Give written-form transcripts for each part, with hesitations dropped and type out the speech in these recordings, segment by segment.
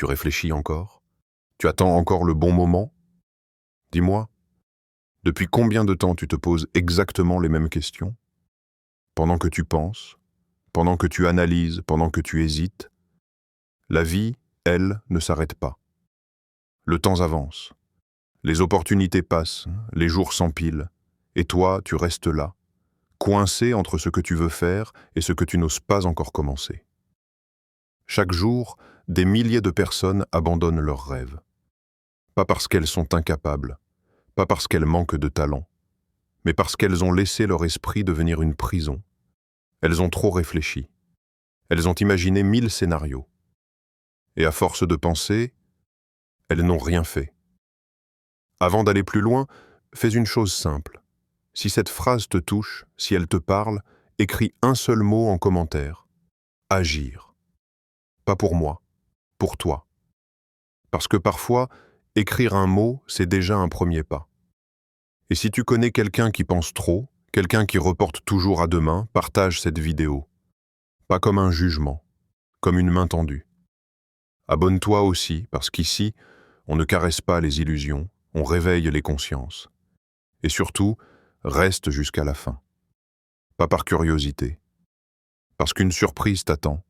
Tu réfléchis encore? Tu attends encore le bon moment? Dis-moi, depuis combien de temps tu te poses exactement les mêmes questions? Pendant que tu penses, pendant que tu analyses, pendant que tu hésites, la vie, elle, ne s'arrête pas. Le temps avance, les opportunités passent, les jours s'empilent, et toi, tu restes là, coincé entre ce que tu veux faire et ce que tu n'oses pas encore commencer. Chaque jour, des milliers de personnes abandonnent leurs rêves. Pas parce qu'elles sont incapables, pas parce qu'elles manquent de talent, mais parce qu'elles ont laissé leur esprit devenir une prison. Elles ont trop réfléchi. Elles ont imaginé 1000 scénarios. Et à force de penser, elles n'ont rien fait. Avant d'aller plus loin, fais une chose simple. Si cette phrase te touche, si elle te parle, écris un seul mot en commentaire. Agir. Pas pour moi, pour toi. Parce que parfois, écrire un mot, c'est déjà un premier pas. Et si tu connais quelqu'un qui pense trop, quelqu'un qui reporte toujours à demain, partage cette vidéo. Pas comme un jugement, comme une main tendue. Abonne-toi aussi, parce qu'ici, on ne caresse pas les illusions, on réveille les consciences. Et surtout, reste jusqu'à la fin. Pas par curiosité. Parce qu'une surprise t'attend.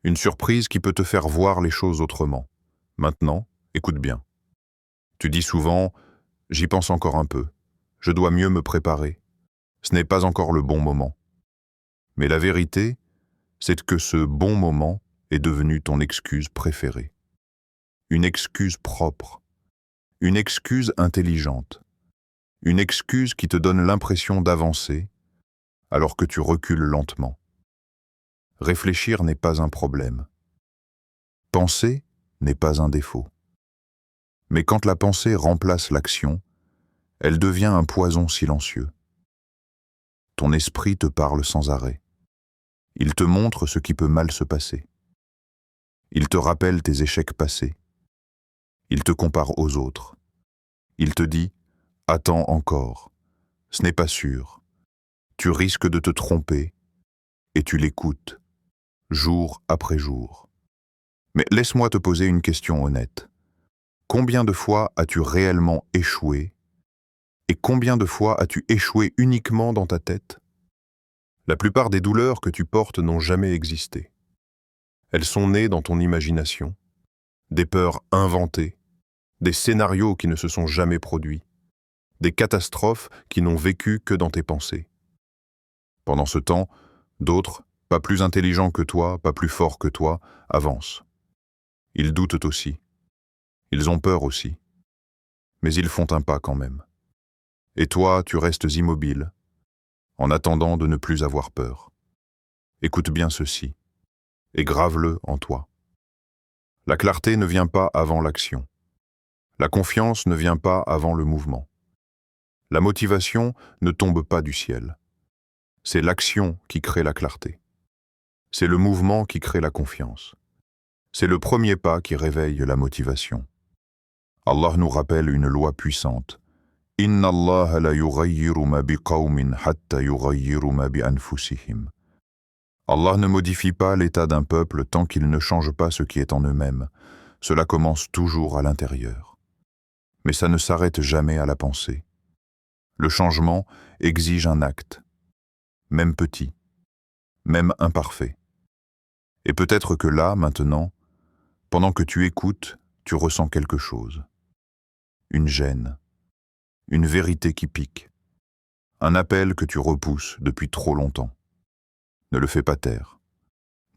Une surprise qui peut te faire voir les choses autrement. Maintenant, écoute bien. Tu dis souvent « j'y pense encore un peu, je dois mieux me préparer, ce n'est pas encore le bon moment ». Mais la vérité, c'est que ce bon moment est devenu ton excuse préférée. Une excuse propre, une excuse intelligente, une excuse qui te donne l'impression d'avancer alors que tu recules lentement. Réfléchir n'est pas un problème. Penser n'est pas un défaut. Mais quand la pensée remplace l'action, elle devient un poison silencieux. Ton esprit te parle sans arrêt. Il te montre ce qui peut mal se passer. Il te rappelle tes échecs passés. Il te compare aux autres. Il te dit « attends encore, ce n'est pas sûr, tu risques de te tromper » et tu l'écoutes, jour après jour. Mais laisse-moi te poser une question honnête. Combien de fois as-tu réellement échoué et combien de fois as-tu échoué uniquement dans ta tête? La plupart des douleurs que tu portes n'ont jamais existé. Elles sont nées dans ton imagination, des peurs inventées, des scénarios qui ne se sont jamais produits, des catastrophes qui n'ont vécu que dans tes pensées. Pendant ce temps, d'autres, pas plus intelligents que toi, pas plus forts que toi, avancent. Ils doutent aussi. Ils ont peur aussi. Mais ils font un pas quand même. Et toi, tu restes immobile, en attendant de ne plus avoir peur. Écoute bien ceci, et grave-le en toi. La clarté ne vient pas avant l'action. La confiance ne vient pas avant le mouvement. La motivation ne tombe pas du ciel. C'est l'action qui crée la clarté. C'est le mouvement qui crée la confiance. C'est le premier pas qui réveille la motivation. Allah nous rappelle une loi puissante. « Inna Allah la yughayyiru ma biqawmin hatta yughayyiru ma bi anfusihim » Allah ne modifie pas l'état d'un peuple tant qu'il ne change pas ce qui est en eux-mêmes. Cela commence toujours à l'intérieur. Mais ça ne s'arrête jamais à la pensée. Le changement exige un acte, même petit, même imparfait. Et peut-être que là, maintenant, pendant que tu écoutes, tu ressens quelque chose. Une gêne, une vérité qui pique, un appel que tu repousses depuis trop longtemps. Ne le fais pas taire.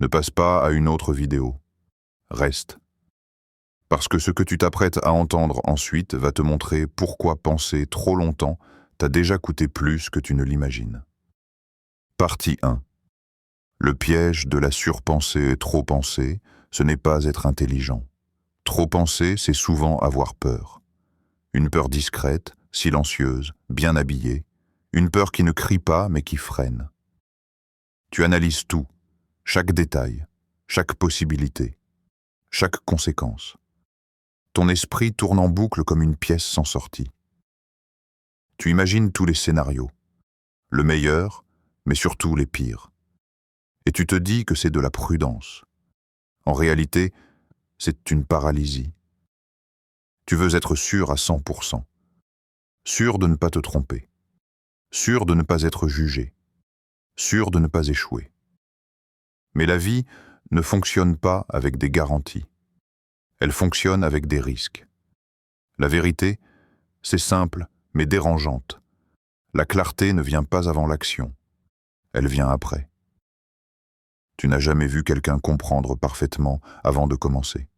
Ne passe pas à une autre vidéo. Reste. Parce que ce que tu t'apprêtes à entendre ensuite va te montrer pourquoi penser trop longtemps t'a déjà coûté plus que tu ne l'imagines. Partie 1. Le piège de la surpensée et trop penser, ce n'est pas être intelligent. Trop penser, c'est souvent avoir peur. Une peur discrète, silencieuse, bien habillée. Une peur qui ne crie pas mais qui freine. Tu analyses tout, chaque détail, chaque possibilité, chaque conséquence. Ton esprit tourne en boucle comme une pièce sans sortie. Tu imagines tous les scénarios, le meilleur, mais surtout les pires. Et tu te dis que c'est de la prudence. En réalité, c'est une paralysie. Tu veux être sûr à 100%, sûr de ne pas te tromper, sûr de ne pas être jugé, sûr de ne pas échouer. Mais la vie ne fonctionne pas avec des garanties. Elle fonctionne avec des risques. La vérité, c'est simple, mais dérangeante. La clarté ne vient pas avant l'action. Elle vient après. Tu n'as jamais vu quelqu'un comprendre parfaitement avant de commencer.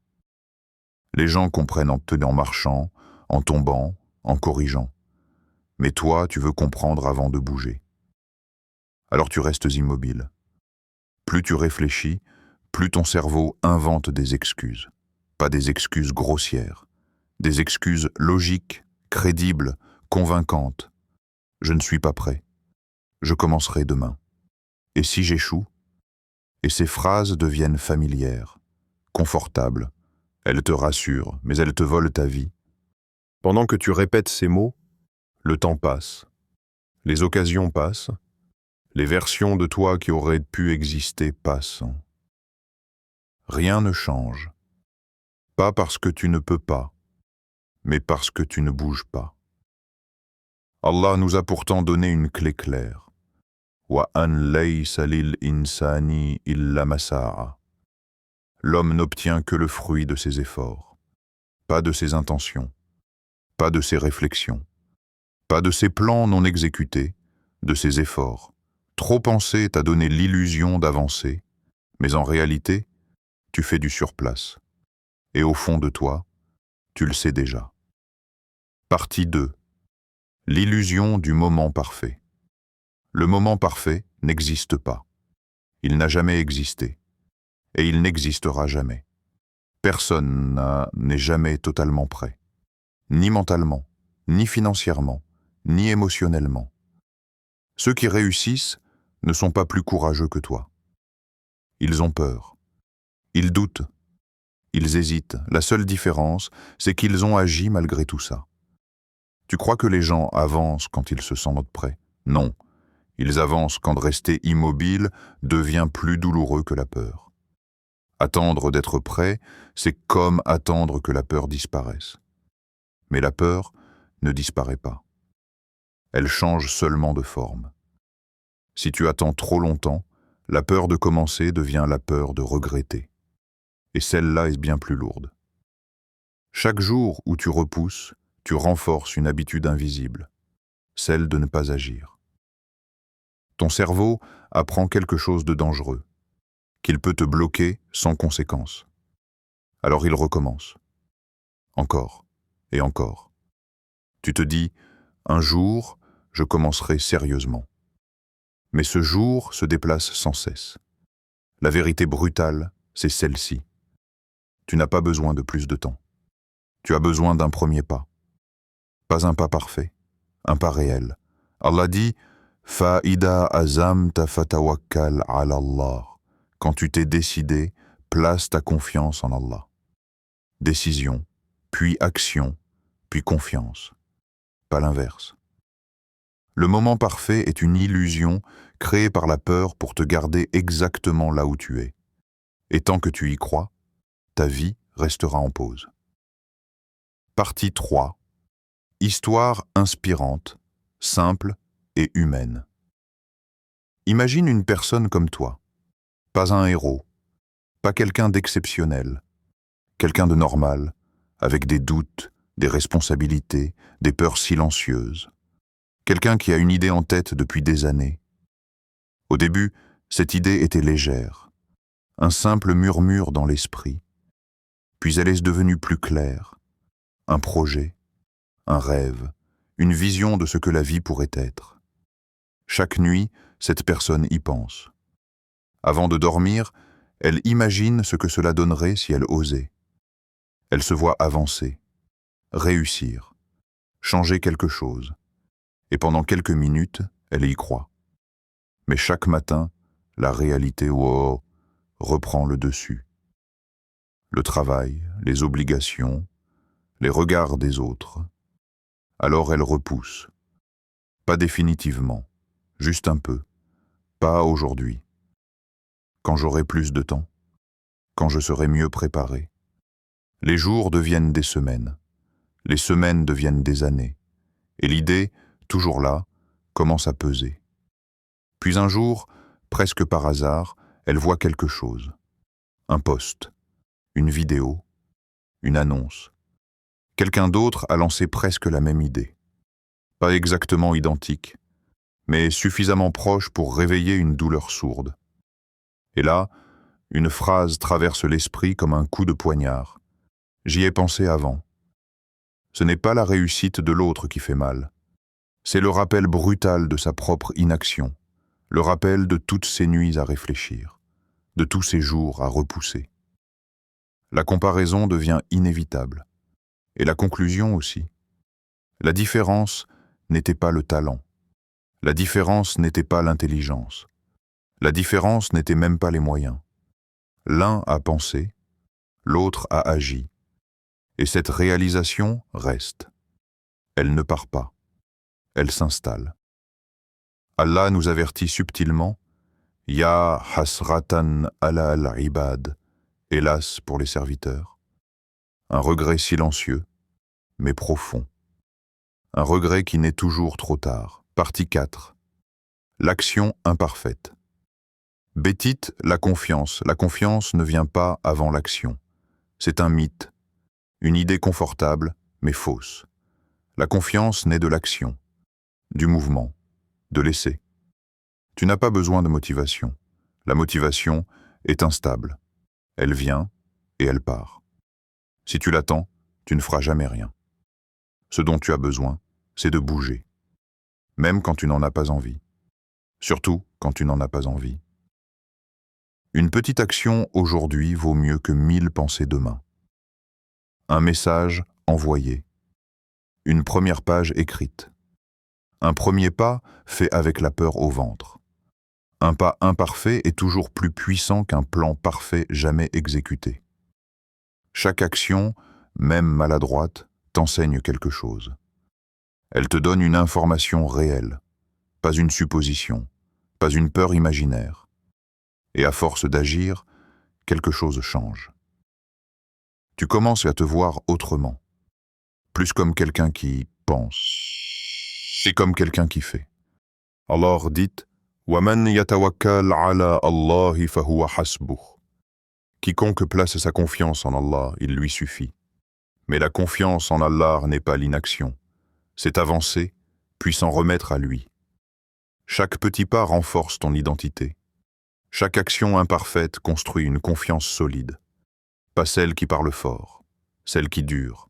Les gens comprennent en marchant, en tombant, en corrigeant. Mais toi, tu veux comprendre avant de bouger. Alors tu restes immobile. Plus tu réfléchis, plus ton cerveau invente des excuses. Pas des excuses grossières, des excuses logiques, crédibles, convaincantes. Je ne suis pas prêt. Je commencerai demain. Et si j'échoue? Et ces phrases deviennent familières, confortables. Elles te rassurent, mais elles te volent ta vie. Pendant que tu répètes ces mots, le temps passe. Les occasions passent. Les versions de toi qui auraient pu exister passent. Rien ne change. Pas parce que tu ne peux pas, mais parce que tu ne bouges pas. Allah nous a pourtant donné une clé claire. Wa an laysa lil insani illa ma sa'a. L'homme n'obtient que le fruit de ses efforts, pas de ses intentions, pas de ses réflexions, pas de ses plans non exécutés, de ses efforts. Trop penser t'a donné l'illusion d'avancer, mais en réalité, tu fais du surplace. Et au fond de toi, tu le sais déjà. Partie 2. L'illusion du moment parfait. Le moment parfait n'existe pas. Il n'a jamais existé. Et il n'existera jamais. Personne n'est jamais totalement prêt. Ni mentalement, ni financièrement, ni émotionnellement. Ceux qui réussissent ne sont pas plus courageux que toi. Ils ont peur. Ils doutent. Ils hésitent. La seule différence, c'est qu'ils ont agi malgré tout ça. Tu crois que les gens avancent quand ils se sentent prêts? Non. Ils avancent quand rester immobile devient plus douloureux que la peur. Attendre d'être prêt, c'est comme attendre que la peur disparaisse. Mais la peur ne disparaît pas. Elle change seulement de forme. Si tu attends trop longtemps, la peur de commencer devient la peur de regretter. Et celle-là est bien plus lourde. Chaque jour où tu repousses, tu renforces une habitude invisible, celle de ne pas agir. Ton cerveau apprend quelque chose de dangereux, qu'il peut te bloquer sans conséquence. Alors il recommence. Encore et encore. Tu te dis, un jour, je commencerai sérieusement. Mais ce jour se déplace sans cesse. La vérité brutale, c'est celle-ci. Tu n'as pas besoin de plus de temps. Tu as besoin d'un premier pas. Pas un pas parfait, un pas réel. Allah dit, Fa'ida azamta fatawakkal ala Allah. Quand tu t'es décidé, place ta confiance en Allah. Décision, puis action, puis confiance. Pas l'inverse. Le moment parfait est une illusion créée par la peur pour te garder exactement là où tu es. Et tant que tu y crois, ta vie restera en pause. Partie 3. Histoire inspirante, simple et humaine. Imagine une personne comme toi. Pas un héros, pas quelqu'un d'exceptionnel, quelqu'un de normal, avec des doutes, des responsabilités, des peurs silencieuses. Quelqu'un qui a une idée en tête depuis des années. Au début, cette idée était légère, un simple murmure dans l'esprit. Puis elle est devenue plus claire, un projet, un rêve, une vision de ce que la vie pourrait être. Chaque nuit, cette personne y pense. Avant de dormir, elle imagine ce que cela donnerait si elle osait. Elle se voit avancer, réussir, changer quelque chose. Et pendant quelques minutes, elle y croit. Mais chaque matin, la réalité reprend le dessus. Le travail, les obligations, les regards des autres. Alors elle repousse. Pas définitivement, juste un peu. Pas aujourd'hui. Quand j'aurai plus de temps, quand je serai mieux préparé. Les jours deviennent des semaines. Les semaines deviennent des années. Et l'idée, toujours là, commence à peser. Puis un jour, presque par hasard, elle voit quelque chose. Un post, une vidéo, une annonce. Quelqu'un d'autre a lancé presque la même idée. Pas exactement identique, mais suffisamment proche pour réveiller une douleur sourde. Et là, une phrase traverse l'esprit comme un coup de poignard. J'y ai pensé avant. Ce n'est pas la réussite de l'autre qui fait mal. C'est le rappel brutal de sa propre inaction, le rappel de toutes ces nuits à réfléchir, de tous ces jours à repousser. La comparaison devient inévitable, et la conclusion aussi. La différence n'était pas le talent, la différence n'était pas l'intelligence, la différence n'était même pas les moyens. L'un a pensé, l'autre a agi, et cette réalisation reste. Elle ne part pas, elle s'installe. Allah nous avertit subtilement, « Ya hasratan ala al-ibad » hélas pour les serviteurs. Un regret silencieux, mais profond. Un regret qui naît toujours trop tard. Partie 4. L'action imparfaite. Bétite, la confiance. La confiance ne vient pas avant l'action. C'est un mythe, une idée confortable, mais fausse. La confiance naît de l'action, du mouvement, de l'essai. Tu n'as pas besoin de motivation. La motivation est instable. Elle vient et elle part. Si tu l'attends, tu ne feras jamais rien. Ce dont tu as besoin, c'est de bouger, même quand tu n'en as pas envie. Surtout quand tu n'en as pas envie. Une petite action aujourd'hui vaut mieux que 1000 pensées demain. Un message envoyé. Une première page écrite. Un premier pas fait avec la peur au ventre. Un pas imparfait est toujours plus puissant qu'un plan parfait jamais exécuté. Chaque action, même maladroite, t'enseigne quelque chose. Elle te donne une information réelle, pas une supposition, pas une peur imaginaire. Et à force d'agir, quelque chose change. Tu commences à te voir autrement, plus comme quelqu'un qui pense, et comme quelqu'un qui fait. Alors dites, وَمَنْ يَتَوَكَّلْ عَلَى اللَّهِ فَهُوَ حَسْبُهُ. Quiconque place sa confiance en Allah, il lui suffit. Mais la confiance en Allah n'est pas l'inaction. C'est avancer, puis s'en remettre à lui. Chaque petit pas renforce ton identité. Chaque action imparfaite construit une confiance solide. Pas celle qui parle fort, celle qui dure.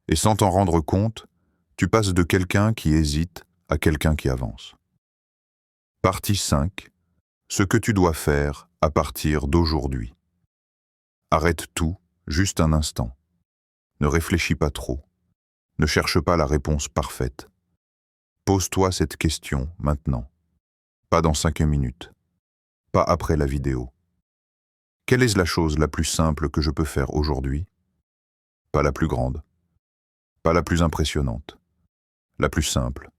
Et sans t'en rendre compte, tu passes de quelqu'un qui hésite à quelqu'un qui avance. Partie 5. Ce que tu dois faire à partir d'aujourd'hui. Arrête tout, juste un instant. Ne réfléchis pas trop. Ne cherche pas la réponse parfaite. Pose-toi cette question maintenant. Pas dans 5 minutes. Pas après la vidéo. Quelle est la chose la plus simple que je peux faire aujourd'hui? Pas la plus grande. Pas la plus impressionnante. La plus simple.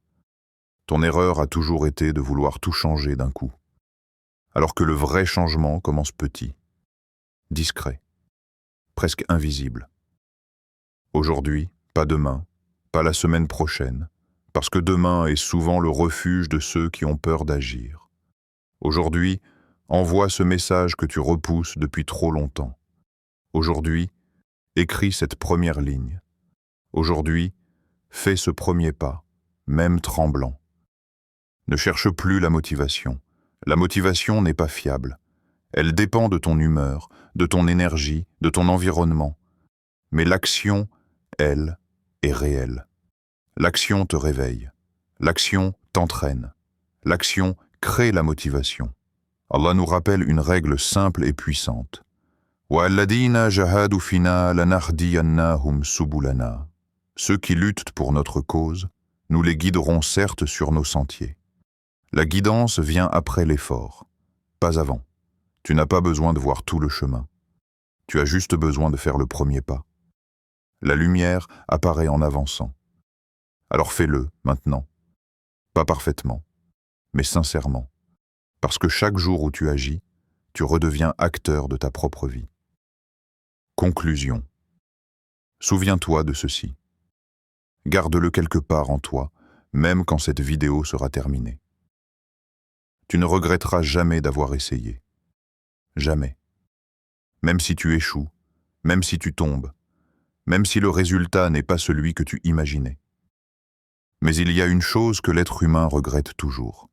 Ton erreur a toujours été de vouloir tout changer d'un coup. Alors que le vrai changement commence petit, discret, presque invisible. Aujourd'hui, pas demain, pas la semaine prochaine, parce que demain est souvent le refuge de ceux qui ont peur d'agir. Aujourd'hui, envoie ce message que tu repousses depuis trop longtemps. Aujourd'hui, écris cette première ligne. Aujourd'hui, fais ce premier pas, même tremblant. Ne cherche plus la motivation. La motivation n'est pas fiable. Elle dépend de ton humeur, de ton énergie, de ton environnement. Mais l'action, elle, est réelle. L'action te réveille. L'action t'entraîne. L'action crée la motivation. Allah nous rappelle une règle simple et puissante. وَالَّذِينَ جَهَادُوا فِينَا لَنَهْدِيَنَّهُمْ سُبُلَنَا. Ceux qui luttent pour notre cause, nous les guiderons certes sur nos sentiers. La guidance vient après l'effort, pas avant. Tu n'as pas besoin de voir tout le chemin. Tu as juste besoin de faire le premier pas. La lumière apparaît en avançant. Alors fais-le, maintenant. Pas parfaitement, mais sincèrement. Parce que chaque jour où tu agis, tu redeviens acteur de ta propre vie. Conclusion. Souviens-toi de ceci. Garde-le quelque part en toi, même quand cette vidéo sera terminée. Tu ne regretteras jamais d'avoir essayé. Jamais. Même si tu échoues, même si tu tombes, même si le résultat n'est pas celui que tu imaginais. Mais il y a une chose que l'être humain regrette toujours.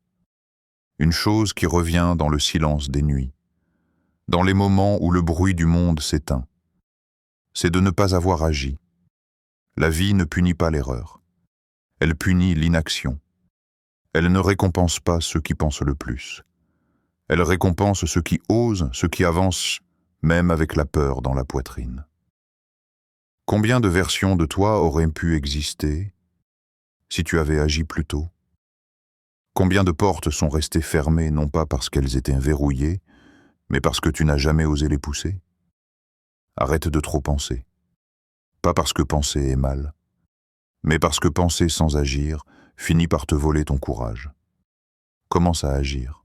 Une chose qui revient dans le silence des nuits, dans les moments où le bruit du monde s'éteint. C'est de ne pas avoir agi. La vie ne punit pas l'erreur. Elle punit l'inaction. Elle ne récompense pas ceux qui pensent le plus. Elle récompense ceux qui osent, ceux qui avancent, même avec la peur dans la poitrine. Combien de versions de toi auraient pu exister si tu avais agi plus tôt? Combien de portes sont restées fermées non pas parce qu'elles étaient verrouillées, mais parce que tu n'as jamais osé les pousser? Arrête de trop penser. Pas parce que penser est mal, mais parce que penser sans agir finit par te voler ton courage. Commence à agir.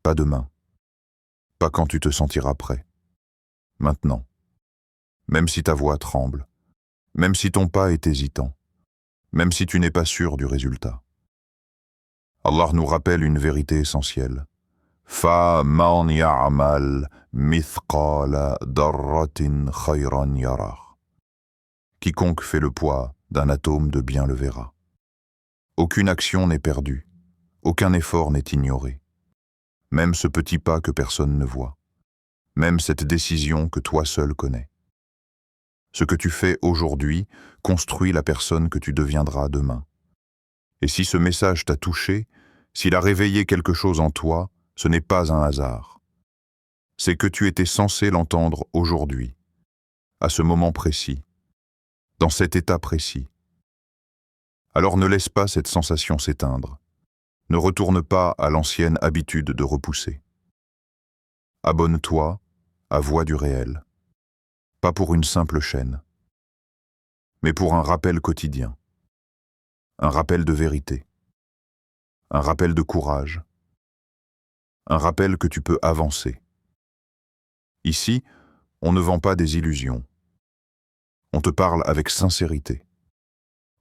Pas demain. Pas quand tu te sentiras prêt. Maintenant. Même si ta voix tremble. Même si ton pas est hésitant. Même si tu n'es pas sûr du résultat. Allah nous rappelle une vérité essentielle. فَمَنْ يَعْمَلْ مِثْقَالَ ذَرَّةٍ خَيْرًا يَرَهُ. Quiconque fait le poids d'un atome de bien le verra. Aucune action n'est perdue, aucun effort n'est ignoré. Même ce petit pas que personne ne voit, même cette décision que toi seul connais. Ce que tu fais aujourd'hui construit la personne que tu deviendras demain. Et si ce message t'a touché, s'il a réveillé quelque chose en toi, ce n'est pas un hasard. C'est que tu étais censé l'entendre aujourd'hui, à ce moment précis, dans cet état précis. Alors ne laisse pas cette sensation s'éteindre. Ne retourne pas à l'ancienne habitude de repousser. Abonne-toi à Voix du réel. Pas pour une simple chaîne, mais pour un rappel quotidien. Un rappel de vérité. Un rappel de courage. Un rappel que tu peux avancer. Ici, on ne vend pas des illusions. On te parle avec sincérité.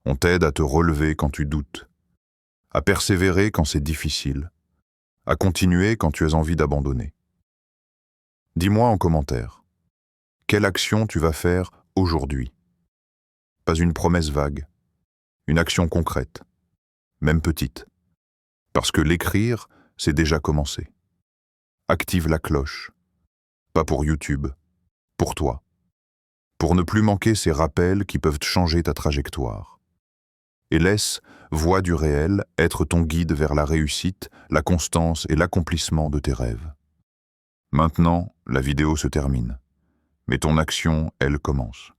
On t'aide à te relever quand tu doutes, à persévérer quand c'est difficile, à continuer quand tu as envie d'abandonner. Dis-moi en commentaire, quelle action tu vas faire aujourd'hui? Pas une promesse vague, une action concrète, même petite. Parce que l'écrire, c'est déjà commencé. Active la cloche, pas pour YouTube, pour toi. Pour ne plus manquer ces rappels qui peuvent changer ta trajectoire. Et laisse Voix du réel être ton guide vers la réussite, la constance et l'accomplissement de tes rêves. Maintenant, la vidéo se termine. Mais ton action, elle, commence.